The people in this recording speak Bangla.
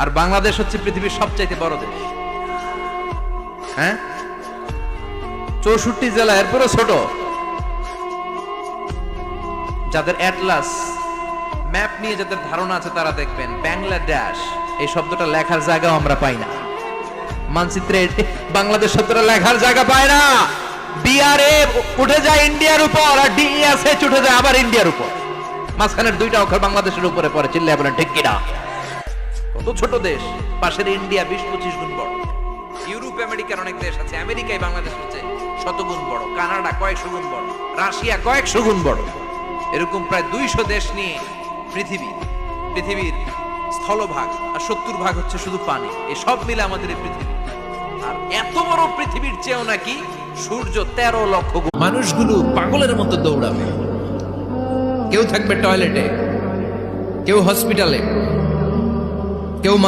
আর বাংলাদেশ হচ্ছে পৃথিবীর সবচাইতে বড় দেশ। হ্যাঁ, 64 জেলা, এরপরে ছোট। যাদের অ্যাটলাস ম্যাপ নিয়ে যাদের ধারণা আছে তারা দেখবেন বাংলাদেশ এই শব্দটা লেখার জায়গাও আমরা পাই না। মানচিত্রে বাংলাদেশ শব্দটা লেখার জায়গা পায় না। বিআরএ উঠে যায় ইন্ডিয়ার উপর, আর ডিএসএ উঠে যায় আবার ইন্ডিয়ার উপর। মাঝখানের দুইটা অক্ষর বাংলাদেশের উপরে পড়ে। চিল্লায় বলেন ঠিক কিনা? কত ছোট দেশ, পাশের ইন্ডিয়া 20-25 গুণ বড়। ইউরোপ আমেরিকার অনেক দেশ আছে, আমেরিকায় বাংলাদেশের চেয়ে শতগুণ বড়, কানাডা কয়েকশো গুণ বড়, রাশিয়া কয়েকশো গুণ বড়। এরকম প্রায় 200 দেশ নিয়ে পৃথিবীর স্থলভাগ, আর 70% হচ্ছে শুধু পানি। এই সব মিলে আমাদের এই পৃথিবী। আর এত বড় পৃথিবীর চেয়েও নাকি সূর্য 13 লক্ষ গুণ। মানুষগুলো পাগলের মতো দৌড়াবে। কেউ থাকবে টয়লেটে, কেউ হসপিটালে,